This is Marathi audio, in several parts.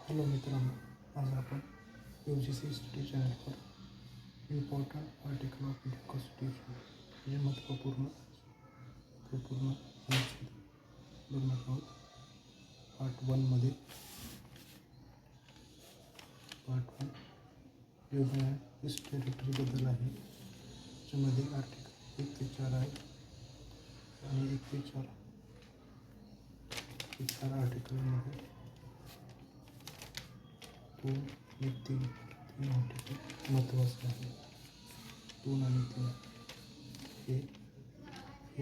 हॅलो मित्रांनो, आज आपण UGC स्टडी चॅनलवर important article of Indian constitution म्हणजे महत्त्वपूर्ण अनुच्छेद बघणार आहोत. पार्ट 1मध्ये पार्ट 1 योजना इस टेरिटरीबद्दल आहे, ज्यामध्ये आर्टिकल 1 ते 4 आहे आणि 1 ते 4 आर्टिकलमध्ये 2 आणि 3 आर्टिकल महत्त्वाचे आहे. 2 आणि 3 हे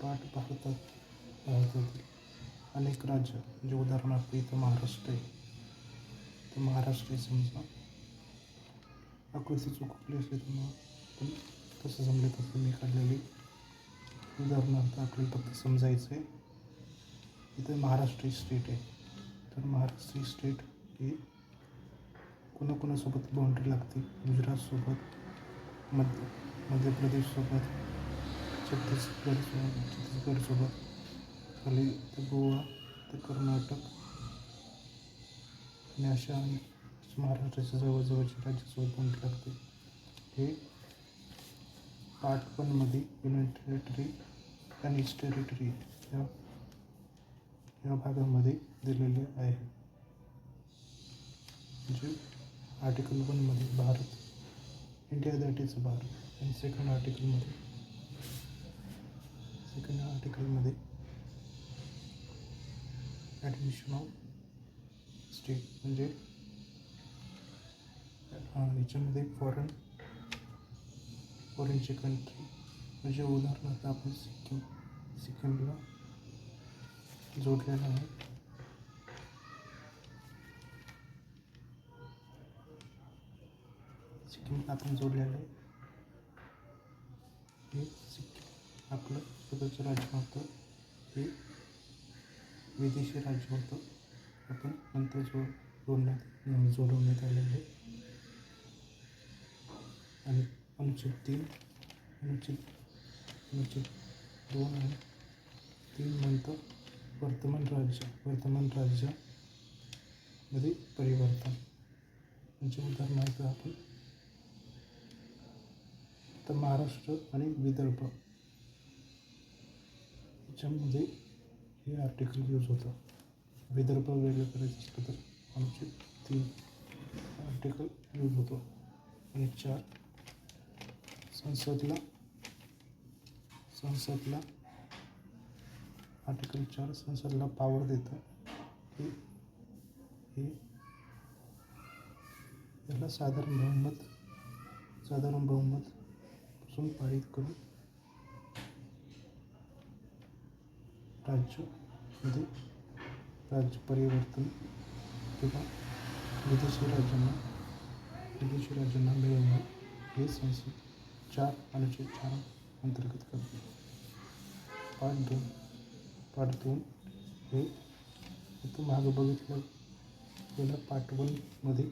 पार्ट भारतातील अनेक राज्य, म्हणजे उदाहरणार्थ इथं महाराष्ट्र आहे, तर महाराष्ट्र समजा आकृती चुकली असेल तर मग पण तसं जमले तसं मी काढलेली उदाहरणार्थ आपल्याला फक्त समजायचं आहे. इथं महाराष्ट्र स्टेट आहे, तर महाराष्ट्र स्टेट ही कोणाकोणासोबत बाउंड्री लागते? गुजरातसोबत, मध्य प्रदेशसोबत, छत्तीसगडसोबत, खाली तर गोवा, तर कर्नाटक आणि अशा महाराष्ट्राच्या जवळजवळच्या राज्यासोबत बाउंड्री लागते. हे पार्ट 1मध्ये युनियन टेरिटरी आणि ईस्ट टेरिटरी या भागामध्ये दिलेले आहे. म्हणजे आर्टिकल 1मध्ये Bharat, India that is Bharat, आणि सेकंड आर्टिकलमध्ये ॲडमिशन ऑफ स्टेट, म्हणजे याच्यामध्ये फॉरेनची कंट्री, म्हणजे उदाहरणार्थ आपण सिक्कीमला जोडलेलं आहे. सिक्कीमला आपण जोडलेलं आहे. हे सिक्कीम आपलं स्वतःचं राज्य होतं, हे विदेशी राज्य होतं. आपण नंतर जोडवण्यात आलेलं आहे. आणि अनुच्छेद 2 आणि 3 नंतर वर्तमान राज्यामध्ये परिवर्तन, म्हणजे उदाहरणार्थ आपण तर महाराष्ट्र आणि विदर्भ याच्यामध्ये हे आर्टिकल यूज होतं. विदर्भ वेगळं करायचं असलं तर अनुच्छेद 3 आर्टिकल यूज होतो. आणि 4 संसदला आर्टिकल 4 संसदला पॉवर देतं. हे याला साधारण बहुमत पासून पारित करून राज्य परिवर्तन किंवा विदेशी राज्यांना मिळवणं हे संसद 4 अनुच्छेद 4 अंतर्गत करते. पार्ट 2 हे इथं मागं बघितलं गेलं. पार्ट 1मध्ये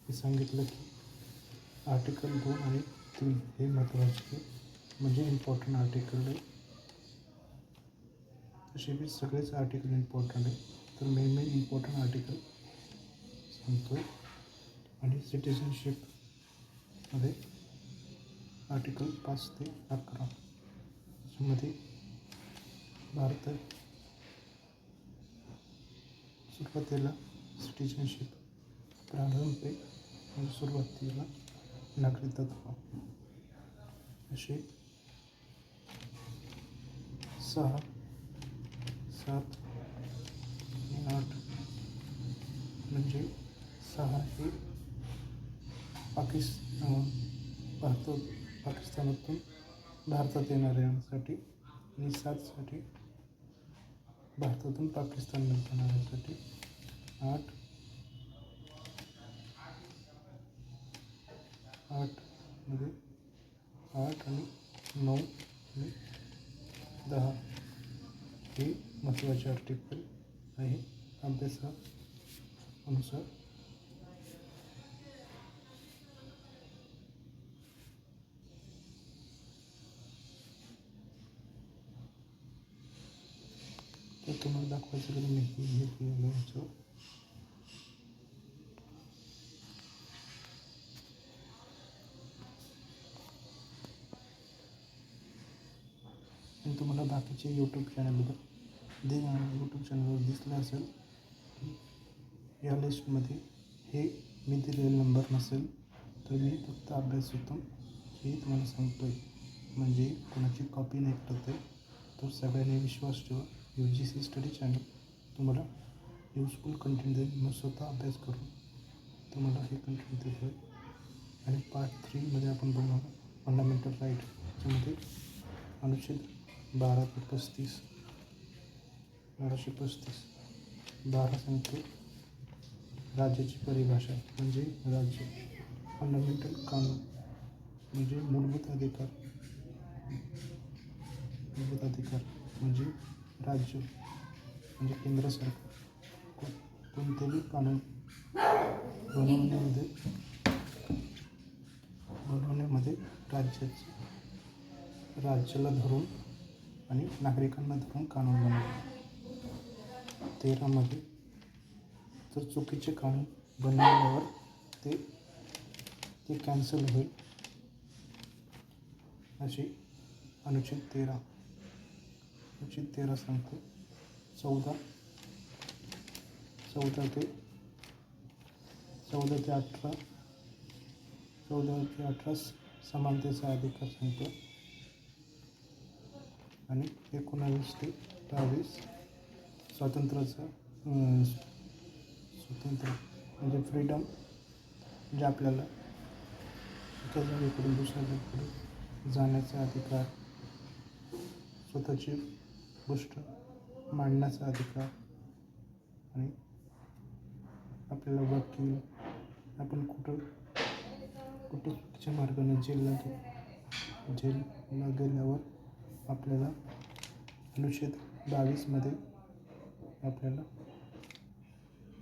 हे सांगितलं की आर्टिकल 2 आणि 3 हे महत्त्वाचे, म्हणजे इम्पॉर्टंट आर्टिकल आहे. तसे बी सगळेच आर्टिकल इम्पॉर्टंट आहे, तर मेन इम्पॉर्टंट आर्टिकल सांगतो. आणि सिटिझनशिपमध्ये आर्टिकल 5 ते 11 याच्यामध्ये भारतात सुरुवातीला सिटिझनशिप प्रारंभिक, म्हणजे सुरुवातीला नागरिकत्व असे 6, 7 आणि 8, म्हणजे 6 हे पाकिस्तानातून भारतात येणाऱ्यांसाठी आणि 7 भारतातून पाकिस्तानमध्ये जाणाऱ्यांसाठी, 8 8 8 आणि 9 आणि 10 हे महत्त्वाचे आर्टिकल आहे अभ्यासानुसार. तर तुम्हाला दाखवायचं की मी हे केलं होतं. आणि तुम्हाला बाकीचे यूट्यूब चॅनलवर दिसलं असेल की या लिस्टमध्ये हे मी दिलेला नंबर नसेल तर मी फक्त अभ्यासातून हे तुम्हाला सांगतो आहे. म्हणजे कोणाची कॉपी नाही करत आहे. तर सगळ्यांनी विश्वास ठेवा. UGC स्टडी चॅनल तुम्हाला युजफुल कंटेंट देईल. मग स्वतः अभ्यास करून तुम्हाला हे कंटेंट देतो आहे. आणि पार्ट 3मध्ये आपण बघणार फंडामेंटल राईट. त्याच्यामध्ये अनुच्छेद 1235 12 सांगतो राज्याची परिभाषा. म्हणजे राज्य. फंडामेंटल कानून म्हणजे मूलभूत अधिकार म्हणजे राज्य म्हणजे केंद्र सरकार कोणतेही कानून बनवण्यामध्ये राज्याला धरून आणि नागरिकांना धरून कानून बनवणे. 13मध्ये जर चुकीचे कानून बनवल्यावर ते कॅन्सल होईल अशी अनुच्छेद 13 सांगतो. 14 ते 18 समानतेचा अधिकार सांगतो. आणि 19 ते 22 स्वतंत्र म्हणजे फ्रीडम म्हणजे आपल्याला एका जागेकडून दुसऱ्या जागेकडे जाण्याचा अधिकार, स्वतःची गोष्ट मांडण्याचा अधिकार आणि आपल्याला वकील आपण कुठं चुकीच्या मार्गाने जेलला गेल्यावर आपल्याला अनुच्छेद 22मध्ये आपल्याला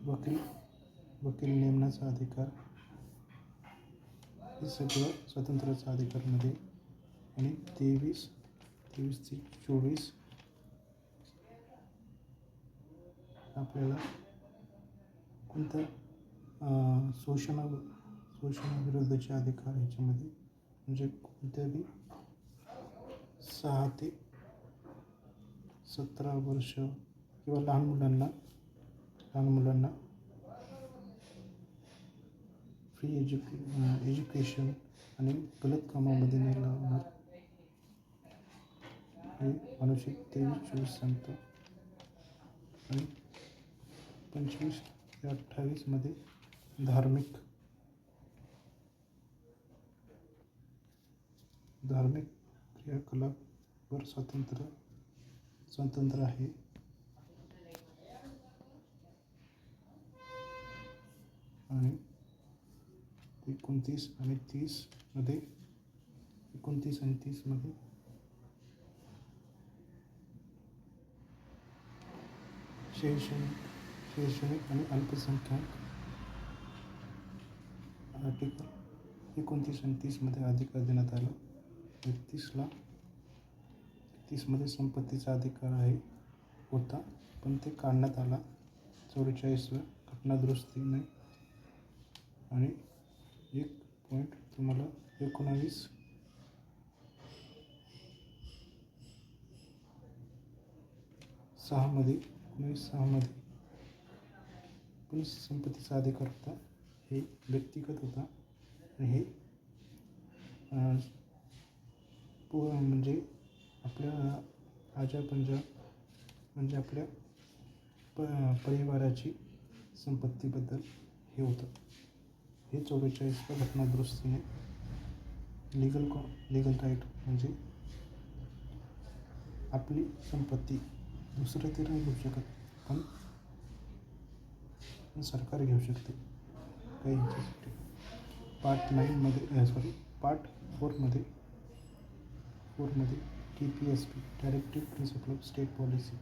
वकील नेमण्याचा अधिकार. हे सगळं स्वातंत्र्याच्या अधिकारमध्ये. आणि 23 ते 24 आपल्याला कोणत्या शोषणाविरुद्धचे अधिकार ह्याच्यामध्ये म्हणजे कोणत्याही 6 ते 17 वर्ष किंवा लहान मुलांना फ्री एज्युकेशन आणि गलत कामामध्ये नाही लावणार हे अनुच्छेद 23-24 सांगतो. आणि 25 ते 28मध्ये धार्मिक क्रियाकलापावर स्वातंत्र्य आहे. आणि 29 आणि 30मध्ये शैक्षणिक आणि अल्पसंख्याक आर्टिकल 29 आणि 30मध्ये अधिकार देण्यात आला. 30मध्ये संपत्तीचा अधिकार होता पण ते काढण्यात आला 44व्या घटनादुरुस्तीने. आणि एक पॉईंट तुम्हाला 19/6मध्ये पण संपत्तीचा अधिकार होता. हे व्यक्तिगत होता आणि हे म्हणजे आपल्या आजा-पंजा म्हणजे आपल्या परिवाराची संपत्तीबद्दल हे होतं. हे 44व्या घटनादुरुस्तीने लीगल राईट म्हणजे आपली संपत्ती दुसरं ते नाही घेऊ शकत पण सरकार घेऊ शकते काही ह्याच्यासाठी. पार्ट 9मध्ये पार्ट 4मध्ये TPSP directive principle of state policy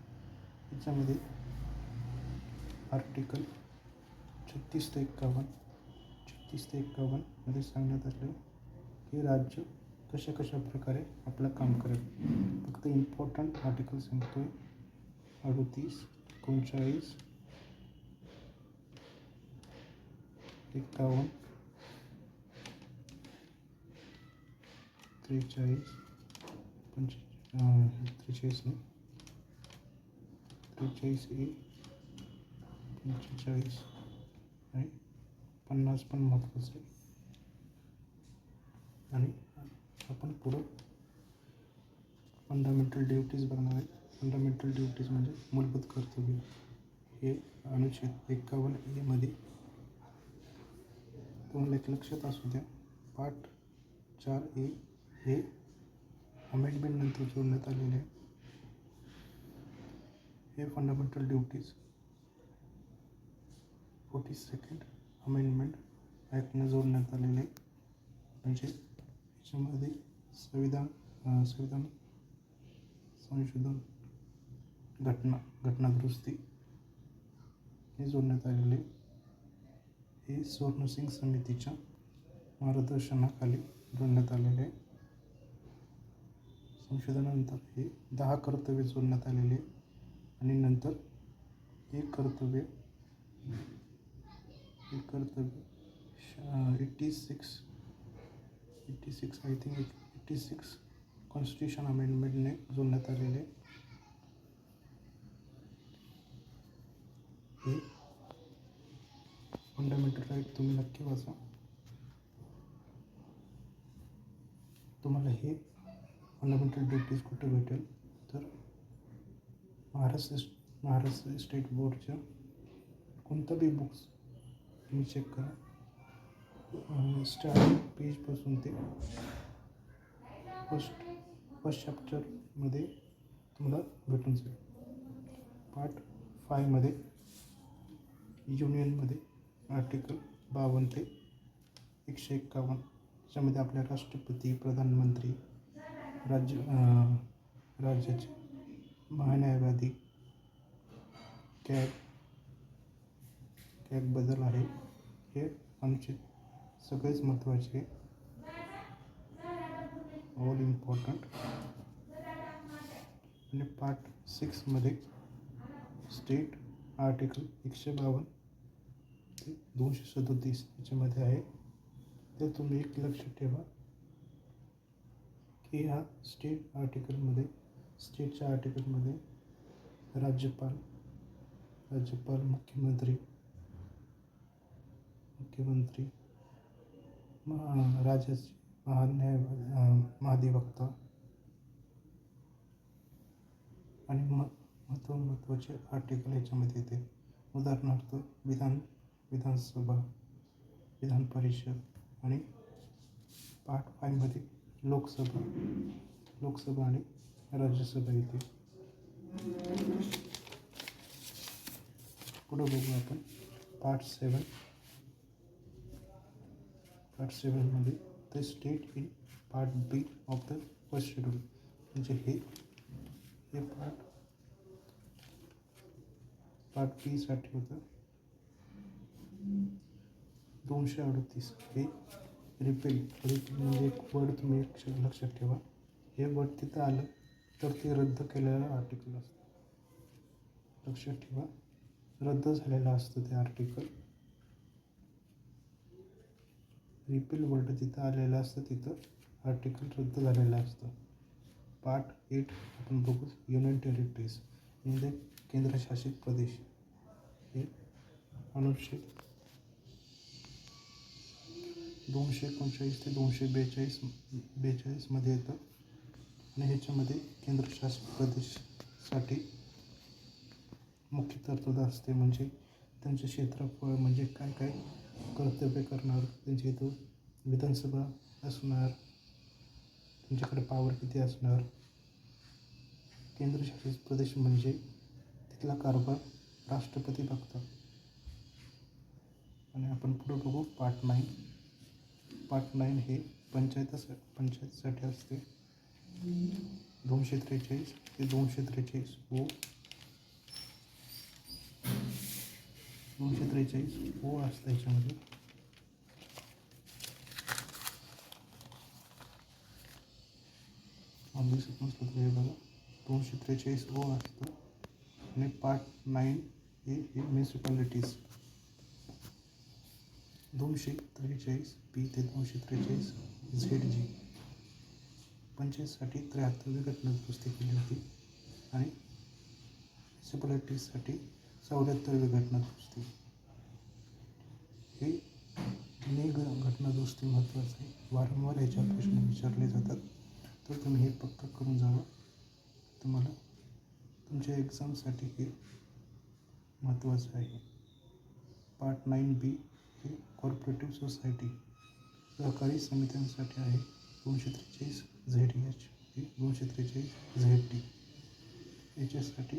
याच्यामध्ये आर्टिकल 36 ते 51 मध्ये सांगण्यात आले की राज्य कशा प्रकारे आपलं काम करेल. फक्त इम्पॉर्टंट आर्टिकल सांगतोय. 38, 39, 51, 43, 43 नाही 43A, 45 आणि 50 पण महत्त्वाचं आहे. आणि आपण पुढं फंडामेंटल ड्युटीज बघणार आहे. फंडामेंटल ड्युटीज म्हणजे मूलभूत कर्तव्य. हे अनुच्छेद 51A मध्ये तुम्हाला एक लक्षात असू द्या. पार्ट 4A हे अमेंडमेंट नंतर जोडण्यात आलेले आहे. हे फंडामेंटल ड्युटीज 42nd अमेंडमेंट ॲक्टने जोडण्यात आलेले आहे. म्हणजे याच्यामध्ये संविधान संशोधन घटनादुरुस्ती हे जोडण्यात आलेले. हे स्वर्णसिंग समितीच्या मार्गदर्शनाखाली जोडण्यात आलेले आहे. संशोधनानंतर हे 10 कर्तव्य जोडण्यात आलेले आणि नंतर एक कर्तव्य 86 कॉन्स्टिट्यूशन अमेंडमेंटने जोडण्यात आलेले. हे फंडामेंटल राईट तुम्ही नक्की वाचा. तुम्हाला हे फंडामेंटल ड्युटीज कुठे भेटेल तर महाराष्ट्र स्टेट बोर्डच्या कोणतं बी बुक्स तुम्ही चेक करा. स्टार्टिंग पेजपासून ते फर्स्ट चॅप्टरमध्ये तुम्हाला भेटून जाईल. पार्ट 5मध्ये युनियनमध्ये आर्टिकल 52 ते 151 त्याच्यामध्ये आपल्या राष्ट्रपती, प्रधानमंत्री, राज्याचे महान्यायवादी, कॅग बदल आहे. हे अनुच्छेद सगळेच महत्त्वाचे, ऑल इम्पॉर्टंट. आणि पार्ट 6मध्ये स्टेट आर्टिकल 152 ते 237 याच्यामध्ये आहे. ते तुम्ही एक लक्षात ठेवा की ह्या स्टेटच्या आर्टिकलमध्ये राज्यपाल, मुख्यमंत्री, राज्याचे महाधिवक्ता आणि महत्त्वाचे आर्टिकल याच्यामध्ये येते. उदाहरणार्थ विधानसभा, विधान परिषद आणि पार्ट 5मध्ये लोकसभा आणि राज्यसभा येते. पुढे बघू आपण पार्ट 7मध्ये the state in part B of the first schedule. म्हणजे हे पार्ट बी साठी होतं. 238 हे रिपेल म्हणजे एक वर्ड तुम्ही लक्षात ठेवा. हे वर्ड तिथं आलं तर ते रद्द केलेलं आर्टिकल असतं. लक्षात ठेवा, रद्द झालेलं असतं ते आर्टिकल. रिपील वर्ड तिथं आलेलं असतं, तिथं आर्टिकल रद्द झालेलं असतं. पार्ट 8 आपण बघू. युनियन टेरिटरीज म्हणजे केंद्रशासित प्रदेश. हे अनुच्छेद 239 ते 242 मध्ये येतं. आणि ह्याच्यामध्ये केंद्रशासित प्रदेशासाठी मुख्य तरतूद असते. म्हणजे त्यांचे क्षेत्रफळ, म्हणजे काय कर्तव्य करणार, त्यांच्या इथं विधानसभा असणार, त्यांच्याकडे पॉवर किती असणार. केंद्रशासित प्रदेश म्हणजे तिथला कारभार राष्ट्रपती बघतात. आणि आपण पुढे बघू पार्ट 9 पार्ट 9 हे पंचायतीसाठी असते. 243 ते 243 ओ 243 ओ असतं याच्यामध्ये. दिसत नसलं तर हे बघा 243 ओ असतं. आणि पार्ट 9 हे म्युन्सिपालिटीज 243 पी ते 243 ZG. पंचायतसाठी 73वी घटना दुरुस्ती केली होती आणि म्युन्सिपालिटीजसाठी 74वी घटना दुरुस्ती. हे तिन्ही घटना दुरुस्ती महत्त्वाचं आहे. वारंवार ह्याच्यावर प्रश्न विचारले जातात, तर तुम्ही हे पक्का करून जावं. तुम्हाला तुमच्या एक्झामसाठी हे महत्त्वाचं आहे. पार्ट 9B हे कॉर्पोरेटिव्ह सोसायटी सहकारी समित्यांसाठी आहे. 243 ZH हे 243 ZT. याच्यासाठी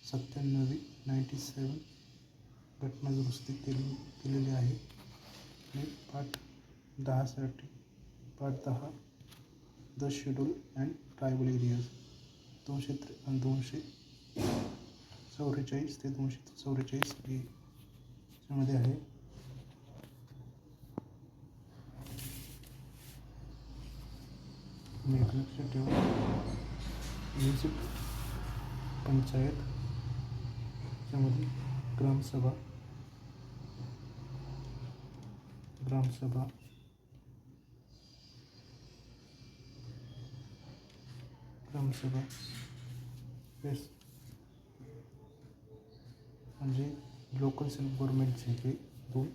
97 घटना दुरुस्ती केलेली आहे. आणि पार्ट 10साठी part 10 the schedule and tribal areas 244 ते 244 बी याच्यामध्ये आहे. तुम्ही एक लक्षात ठेवा, पंचायत त्यामध्ये ग्रामसभा म्हणजे लोकल सेल्फ गव्हर्नमेंटचे हे दोन.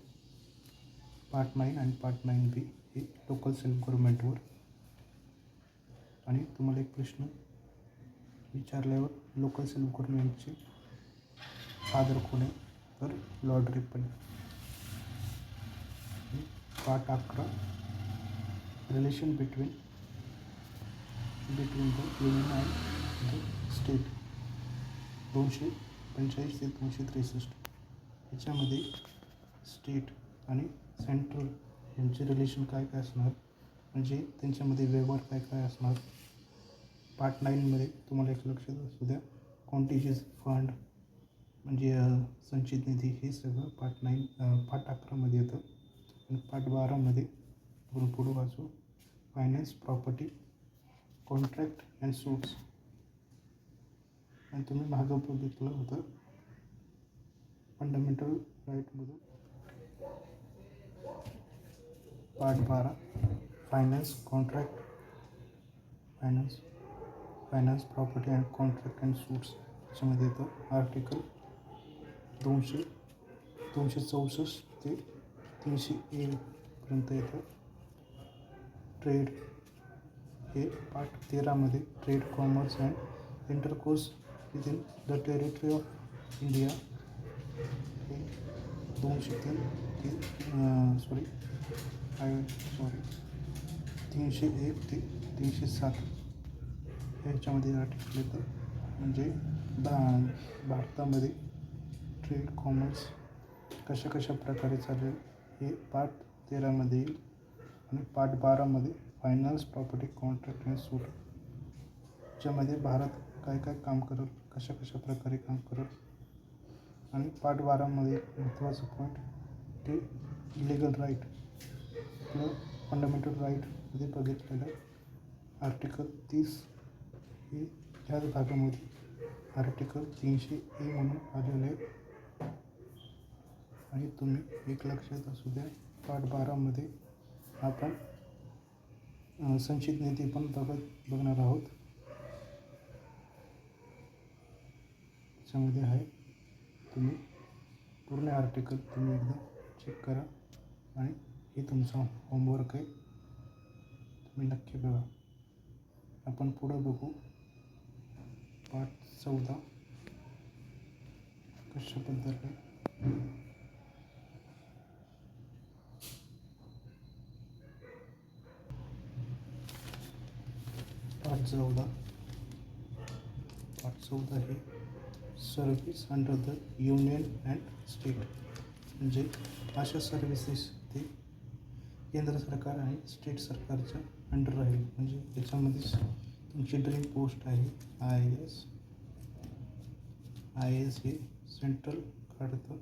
पार्ट 9 आणि पार्ट 9B हे लोकल सेल्फ गव्हर्नमेंटवर. आणि तुम्हाला एक प्रश्न विचारल्यावर लोकल सेल्फ गव्हर्नमेंटचे फादर कोण आहे, तर Lord Ripon. Part 11 relation between the union and the state 245 ते 263. याच्यामध्ये स्टेट आणि सेंट्रल यांचे रिलेशन काय काय असणार, म्हणजे त्यांच्यामध्ये व्यवहार काय काय असणार. पार्ट 9मध्ये तुम्हाला एक लक्षात असू द्या, कॉन्टिजेस फंड म्हणजे संचित निधी हे सगळं पार्ट 11मध्ये येतं. आणि पार्ट 12मध्ये पुढं वाचू, finance, property, contract and suits. आणि तुम्ही मागं बघितलं होतं फंडामेंटल राईटमधून part 12 finance, finance, property and contract and suits याच्यामध्ये येतं. आर्टिकल 264 ते 300A पर्यंत येतं. ट्रेड हे पार्ट 13मध्ये trade, commerce and intercourse within the territory of India हे 301 ते 307 ह्याच्यामध्ये आर्टिकल येतं. म्हणजे भारतामध्ये ट्रेड, कॉमर्स कशा प्रकारे चालेल हे पार्ट 13मध्ये येईल. आणि पार्ट 12मध्ये finance, property, contract and suit ज्यामध्ये भारत काय काम करेल, कशा प्रकारे काम करेल. आणि पार्ट 12मध्ये महत्त्वाचं पॉईंट ते लीगल राईट किंवा फंडामेंटल राईटमध्ये बघितलेलं आर्टिकल 30 हे ह्याच भागामध्ये आर्टिकल 300A म्हणून आलेलं आहे. आणि तुम्ही एक लक्षात असू द्या, पार्ट 12मध्ये आपण संचित निधी पण बघणार आहोत. त्याच्यामध्ये आहे, तुम्ही पूर्ण आर्टिकल तुम्ही एकदा चेक करा. आणि हे तुमचा होमवर्क आहे, तुम्ही नक्की बघा. आपण पुढं बघू पार्ट 14 कशा पद्धतीने. पार्ट 14 हे service under the union and state म्हणजे अशा सर्व्हिसेस ते केंद्र सरकार आणि स्टेट सरकारच्या अंडर राहील. म्हणजे याच्यामध्ये तुमची ड्रीम पोस्ट आहे IAS. IAS हे सेंट्रल काढतं.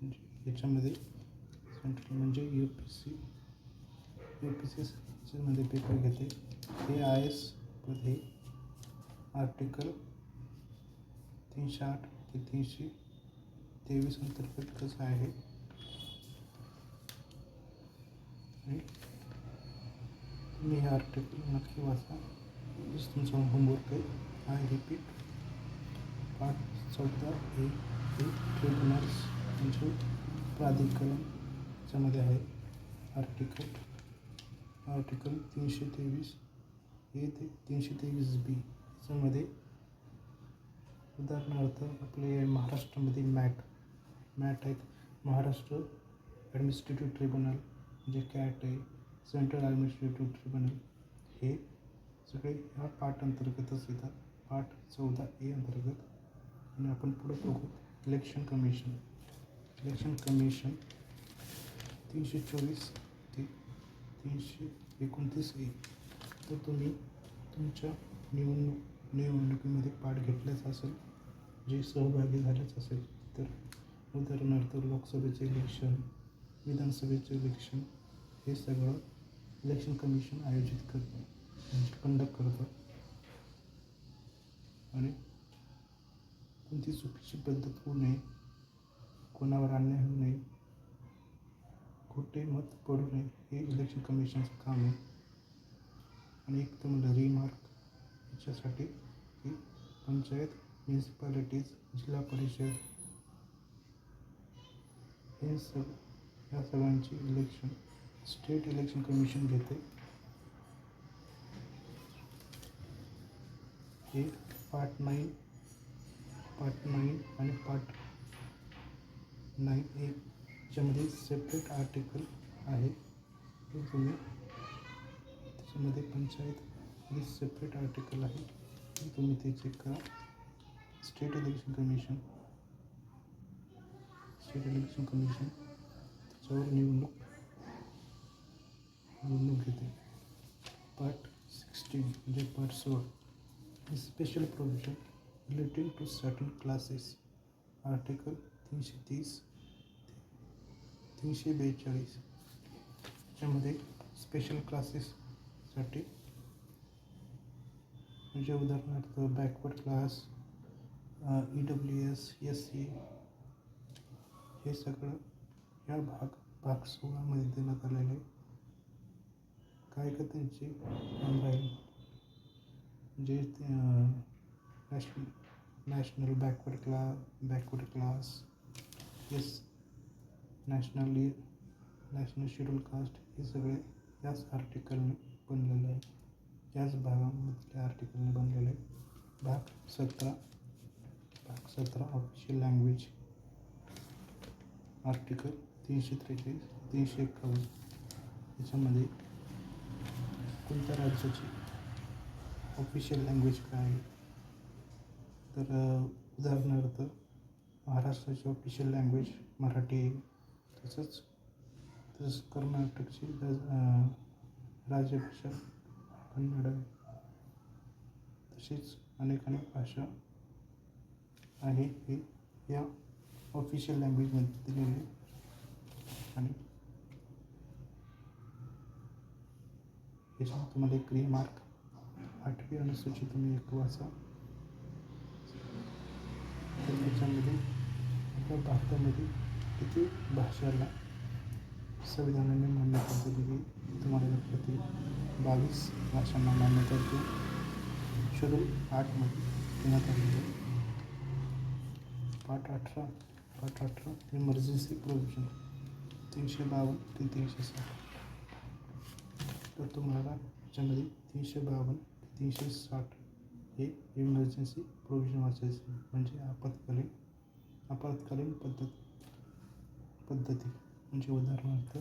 म्हणजे याच्यामध्ये सेंट्रल म्हणजे UPSC मध्ये पेपर घेते. हे IAS पद हे आर्टिकल 308 ते 323 अंतर्गत कसं आहे. आणि तुम्ही हे आर्टिकल नक्की वाचा. तुमचा होमवर्क आहे. आय रिपीट, पार्ट 14A हे ट्रिब्युनल्स म्हणजे प्राधिकरण याच्यामध्ये आहे. आर्टिकल 323 हे ते 323B याच्यामध्ये उदाहरणार्थ आपले महाराष्ट्रामध्ये मॅट आहेत. महाराष्ट्र ॲडमिनिस्ट्रेटिव्ह ट्रिब्युनल म्हणजे कॅट आहे. सेंट्रल ॲडमिनिस्ट्रेटिव्ह ट्रिब्युनल हे सगळे ह्या पार्ट अंतर्गतच येतात. पार्ट 14A अंतर्गत. आणि आपण पुढे बघू इलेक्शन कमिशन 324 ते 329A. तर तुम्ही तुमच्या निवडणुकीमध्ये पार्ट घेतलाच असेल, जे सहभागी झालेच असेल, तर उदाहरणार्थ लोकसभेचे इलेक्शन, विधानसभेचे इलेक्शन हे सगळं इलेक्शन कमिशन आयोजित करतं म्हणजे कंडक्ट करतं. आणि कोणती चुकीची पद्धत होऊ नये, कोणावर अन्याय होऊ नये, खोटे मत पडू नये, हे इलेक्शन कमिशनचं काम आहे. आणि एक तुम्हाला रिमार्क याच्यासाठी की पंचायत, म्युन्सिपालिटीज, जिल्हा परिषद हे या सगळ्यांची इलेक्शन स्टेट इलेक्शन कमिशन घेते. हे पार्ट 9 आणि पार्ट 9A याच्यामध्ये सेपरेट आर्टिकल आहे. ते तुम्ही त्याच्यामध्ये पंचायत सेपरेट आर्टिकल आहे. तुम्ही ते चेक करा. स्टेट इलेक्शन कमिशन त्याच्यावर निवडणूक घेते. पार्ट 16 म्हणजे part 16 special provision related to certain classes. Article 330 342 याच्यामध्ये स्पेशल क्लासेससाठी म्हणजे उदाहरणार्थ बॅकवर्ड क्लास, EWS, SC हे सगळं या भाग 16 देण्यात आलेलं आहे. काय का त्यांचे नाम राहील म्हणजे national backward class national schedule caste हे सगळे याच आर्टिकलने बनलेलं आहे. याच भागामधल्या आर्टिकलने बनलेलं आहे. भाग 17 ऑफिशियल लँग्वेज. आर्टिकल 343 351 याच्यामध्ये कोणत्या राज्याची ऑफिशियल लँग्वेज काय आहे. तर उदाहरणार्थ महाराष्ट्राची ऑफिशियल लँग्वेज मराठी आहे. तसंच कर्नाटकची राज्यभाषा कन्नड आहे. तसेच अनेक भाषा आहे हे या ऑफिशियल लँग्वेजमध्ये दिलेले आहे. आणि याच्यात तुम्हाला एक रिमार्क 8वी अनुसूची तुम्ही एक वाचा. तर त्याच्यामध्ये आपल्या भारतामध्ये किती भाषाला संविधानाने मान्यता दिली तुम्हाला लक्षात येईल. 22 भाषांना मान्यता देऊन शेड्यूल 8मध्ये देण्यात आलेली आहे. पार्ट 18 इमर्जन्सी प्रोव्हिजन 352 ते 360. तर तुम्हाला याच्यामध्ये 352 ते 360 हे इमर्जन्सी प्रोव्हिजन वाचायचे म्हणजे आपत्कालीन पद्धती म्हणजे उदाहरणार्थ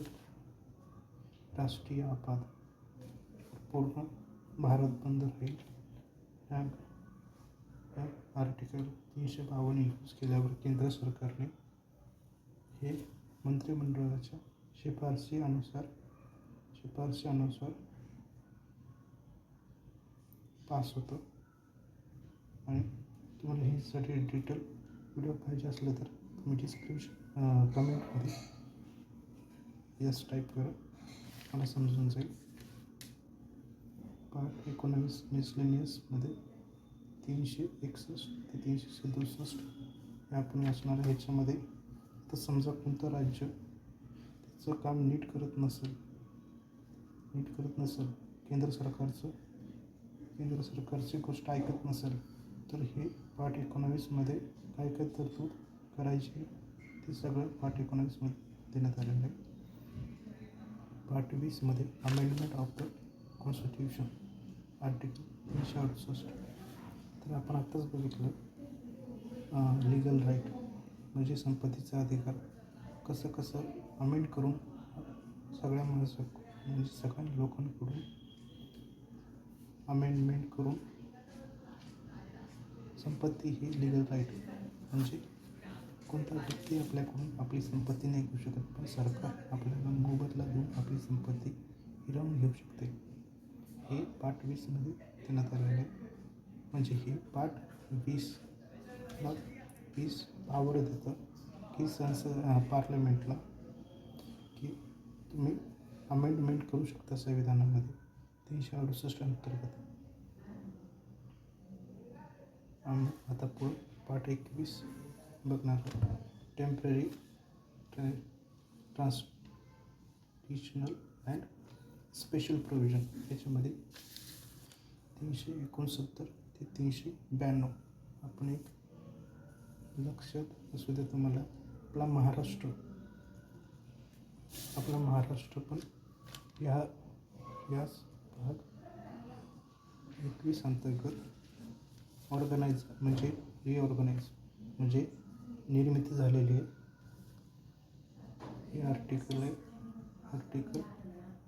राष्ट्रीय आपत, पूर्ण भारत बंद राहील. ह्या आर्टिकल 352 यूज केल्यावर केंद्र सरकारने हे मंत्रिमंडळाच्या शिफारशीनुसार पास होतं. आणि तुम्हाला ह्यासाठी डिटेल व्हिडिओ पाहिजे असलं तर तुम्ही कमेंटमध्ये यस टाईप करा, मला समजून जाईल. पार्ट 19 मिसलेनियसमध्ये 361 ते 367 हे आपण वाचणार आहे. ह्याच्यामध्ये तर समजा कोणतं राज्य त्याचं काम नीट करत नसेल, केंद्र सरकारची गोष्ट ऐकत नसेल, तर हे पार्ट 19मध्ये काय तरतूद करायची ते सगळं पार्ट 19मध्ये देण्यात आलेलं आहे. पार्ट 20मध्ये amendment of the constitution article 368. तर आपण आत्ताच बघितलं लिगल राईट म्हणजे संपत्तीचा अधिकार कसं अमेंड करून सगळ्या लोकांकडून अमेंडमेंट करून संपत्ती ही लिगल राईट म्हणजे कोणता व्यक्ती आपल्याकडून आपली संपत्ती नाही घेऊ शकत, पण सरकार आपल्याला मोबदला देऊन आपली संपत्ती हिरावून घेऊ शकते. हे पार्ट 20मध्ये देण्यात आलेलं आहे. म्हणजे हे पार्ट 20 आवड देतं की पार्लमेंटला की तुम्ही अमेंडमेंट करू शकता संविधानामध्ये 368 अंतर्गत. आता पुढं पार्ट 21 बघणार आहोत. Temporary transitional and special provision. याच्यामध्ये 369 ते 392. आपण एक लक्षात असू द्या तुम्हाला, आपला महाराष्ट्र पण याच भाग 21 अंतर्गत रिऑर्गनाइज म्हणजे निर्मिती झालेली आहे. हे आर्टिकल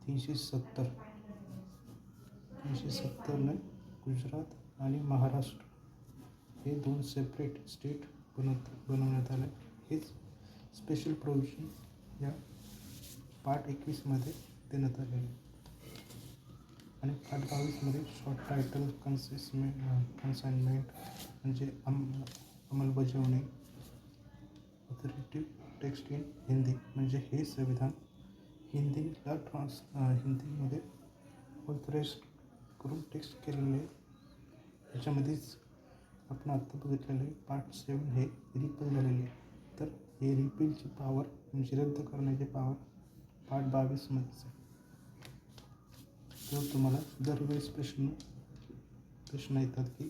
370ने गुजरात आणि महाराष्ट्र हे 2 सेपरेट स्टेट बनवण्यात आले. हेच स्पेशल प्रोव्हिजन या पार्ट 21मध्ये देण्यात आलेले. आणि पार्ट 22मध्ये शॉर्ट टायटल कन्साइनमेंट म्हणजे अंमलबजावणी. ऑथॉरिटेटिव्ह टेक्स्ट इन हिंदी म्हणजे हे संविधान हिंदीमध्ये ऑथराईज करून टेक्स्ट केलेले. ह्याच्यामध्येच आपण आत्ता बघितलेले पार्ट 7 हे रिपील झालेले. तर हे रिपीलची पॉवर म्हणजे रद्द करण्याची पॉवर पार्ट 22मध्येच आहे. तर तुम्हाला दरवेळेस प्रश्न येतात की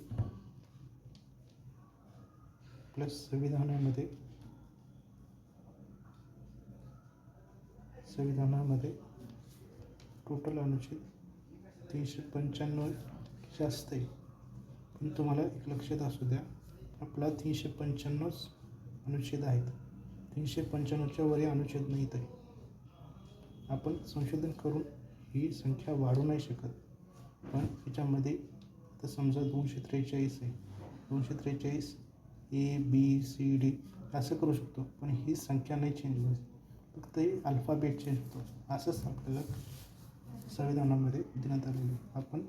प्लस संविधानामध्ये टोटल अनुच्छेद 395 जास्त आहे. पण तुम्हाला एक लक्षात असू द्या, आपला 395 अनुच्छेद आहेत. 395च्या वरही अनुच्छेद नाहीत आहे. आपण संशोधन करून ही संख्या वाढू नाही शकत. पण याच्यामध्ये तर समजा 243 आहे, 243 ABCD असं करू शकतो. पण ही संख्या नाही चेंज होत, फक्त अल्फाबेट चेंज होतो. असंच आपल्याला संविधानामध्ये देण्यात आलेली. आपण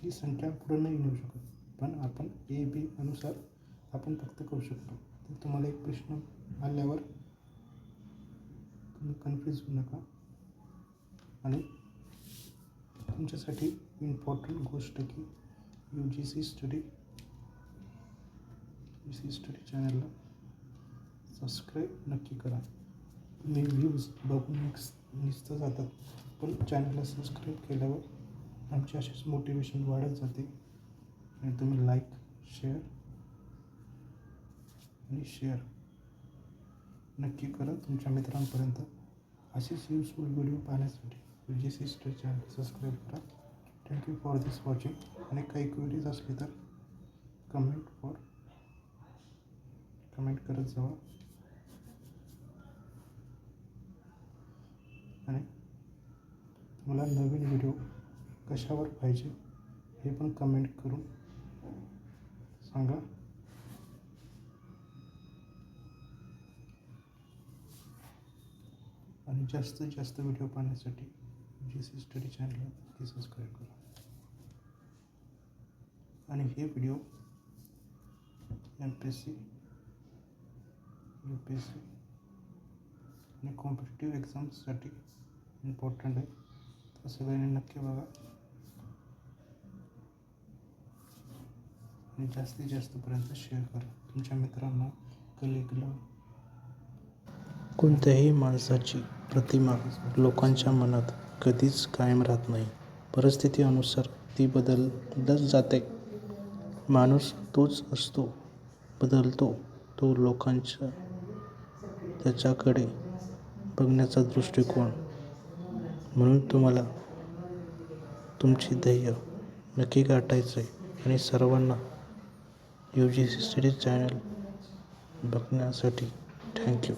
ही संख्या पुढे नाही नेऊ शकत, पण आपण AB अनुसार आपण फक्त करू शकतो. तर तुम्हाला एक प्रश्न आल्यावर तुम्ही कन्फ्यूज होऊ नका. आणि तुमच्यासाठी इम्पॉर्टंट गोष्ट की UGC स्टडी चॅनलला सबस्क्राईब नक्की करा. तुम्ही व्ह्यूज बघून नुसतं जातात, पण चॅनलला सबस्क्राईब केल्यावर आमची अशीच मोटिवेशन वाढत जाते. आणि तुम्ही लाईक शेअर नक्की करा तुमच्या मित्रांपर्यंत. असेच युजफुल व्हिडिओ पाहण्यासाठी UGC स्टडी चॅनल सबस्क्राईब करा. Thank you for this watching. आणि काही क्वेरीज असली तर कमेंट करत जावा. आणि मला नवीन व्हिडिओ कशावर पाहिजे हे पण कमेंट करून सांगा. आणि जास्तीत जास्त व्हिडिओ पाहण्यासाठी GC स्टडी चॅनलला नक्की सबस्क्राईब करा. आणि हे व्हिडिओ MPSC, UPSC आणि कॉम्पिटिटिव्ह एक्झाम्ससाठी इम्पॉर्टंट आहे. तर सगळ्यांनी नक्की बघा आणि जास्तीत जास्तपर्यंत शेअर करा तुमच्या मित्रांना, कलिगला. कोणत्याही माणसाची प्रतिमा लोकांच्या मनात कधीच कायम राहत नाही. परिस्थितीनुसार ती बदलत जाते. माणूस तोच असतो, बदलतो तो लोकांचा त्याच्याकडे बघण्याचा दृष्टिकोन. म्हणून तुम्हाला तुमचे ध्येय नक्की गाठायचे आणि सर्वांना UGC स्टडी चॅनल बघण्यासाठी थँक्यू.